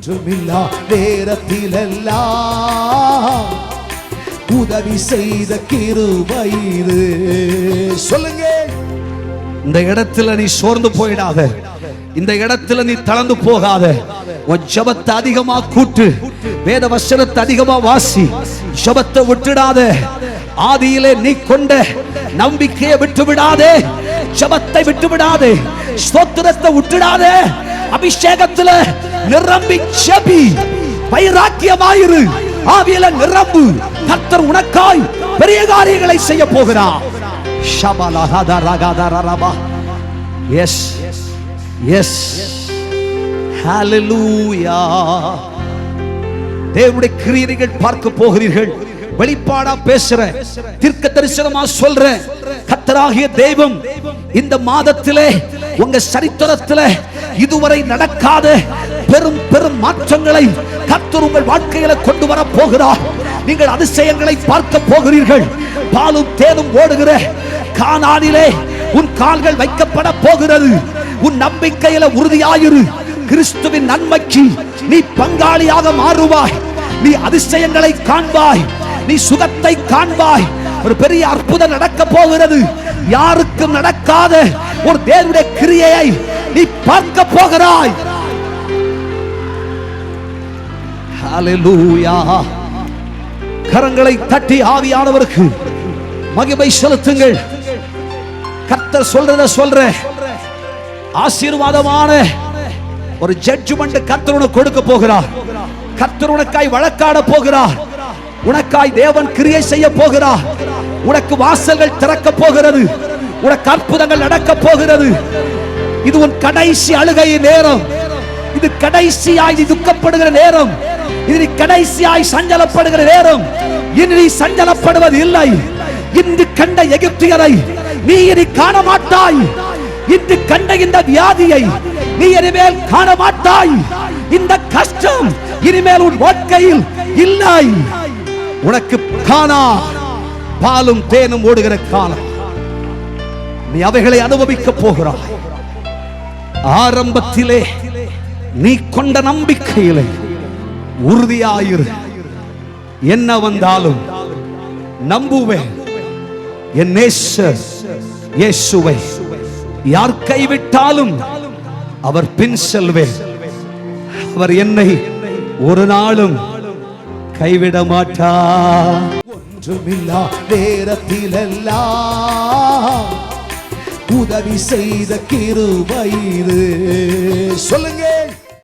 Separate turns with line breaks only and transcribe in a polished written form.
ஒன்றுமில்லா நேரத்திலெல்லாம் உதவி செய்த கிருபையிரு. சொல்லுங்க. இந்த இடத்துல நீ சோர்ந்து போயிடாத, இந்த இடத்துல நீ தளர்ந்து போகாத. உன் ஜெபத்தை அதிகமா கூட்டு, வேத வசனத்தை அதிகமா வாசி, ஜெபத்தை விட்டுடாத. ஆதியிலே நீ கொண்ட நம்பிக்கையை விட்டு விடாதே, ஜெபத்தை விட்டு விடாதே, ஸ்தோத்திரத்தை விட்டுடாதே. அபிஷேகத்துல நிரம்பி ஜெபி, வைராக்கியமாயிரு, ஆவியில நிரம்பு. கர்த்தர் உனக்காய் பெரிய காரியங்களை செய்ய போகிறார். ஷபலஹதரகதரரபா. எஸ் எஸ், ஹalleluya. தேவனுடைய கிரியைகள் பார்க்க போகிறீர்கள். வெளிப்பாடா பேசுறேன், தீர்க்க தரிசனமா சொல்றேன். கர்த்தராகிய தெய்வம் இந்த மாதத்திலே உங்க சரித்திரத்திலே இதுவரை நடக்காத பெரும் பெரும் மாற்றங்களை கர்த்தர் உங்கள் வாழ்க்கையில கொண்டு வர போகிறார். நீங்கள் அதிசயங்களை பார்க்க போகிறீர்கள். பாலும் தேனும் ஓடுகிற கானானிலே உன் கால்கள் வைக்கப்பட போகிறது. உன் நம்பிக்கையில உறுதியாயிரு. கிறிஸ்துவின் நன்மைக்கு நீ பங்காளியாக மாறுவாய். நீ அதிசயங்களை காண்பாய், நீ சுகத்தை காண்பாய். ஒரு பெரிய அற்புதம் நடக்க போகிறது. யாருக்கும் நடக்காத ஒரு தேவனுடைய கிரியையை நீ பார்க்க போகிறாய். ஹalleluya. கரங்களை தட்டி ஆவியானவருக்கு மகிமை செலுத்துங்கள். கர்த்தர் சொல்றத சொல்றேன். ஆசீர்வாதமான ஒரு ஜட்ஜ்மென்ட் கர்த்தர் உனக்கு கொடுக்க போகிறார். கர்த்தர் உனக்காய் வழக்காட போகிறார். உனக்காய் தேவன் கிரியை செய்ய போகிறார். உனக்கு வாசல்கள் திறக்க போகிறது. உனக்கு அற்புதங்கள் நடக்க போகிறது. இது உன் கடைசி அழுகை நேரம். இது கடைசியாய் நீ துக்கப்படுகிற நேரம். இது நீ கடைசியாய் சஞ்சலப்படுகிற நேரம். இனி நீ சஞ்சலப்படுவது இல்லை. இன்று கண்ட எகிப்தியரை நீ இனி காண மாட்டாய். இன்று கண்ட இந்த வியாதியை நீ இனிமேல் காண மாட்டாய். இந்த கஷ்டம் இனிமேல் உன் வாழ்க்கையில் இல்லை. உனக்கு காணா பாலும் தேனும் ஓடுகிற காலம். நீ அவைகளை அனுபவிக்க போகிறாய். ஆரம்பத்திலே நீ கொண்ட நம்பிக்கையிலே உறுதியாயிரு. என்ன வந்தாலும் நம்புவேன். என் நேசர் இயேசுவை யார் கைவிட்டாலும் அவர் பின் செல்வேன். அவர் என்னை ஒரு நாளும் கைவிட மாட்டார். ஒன்றுமில்லா நேரத்திலெல்லாம் உதவி செய்த கிருபையிரு. சொல்லுங்க.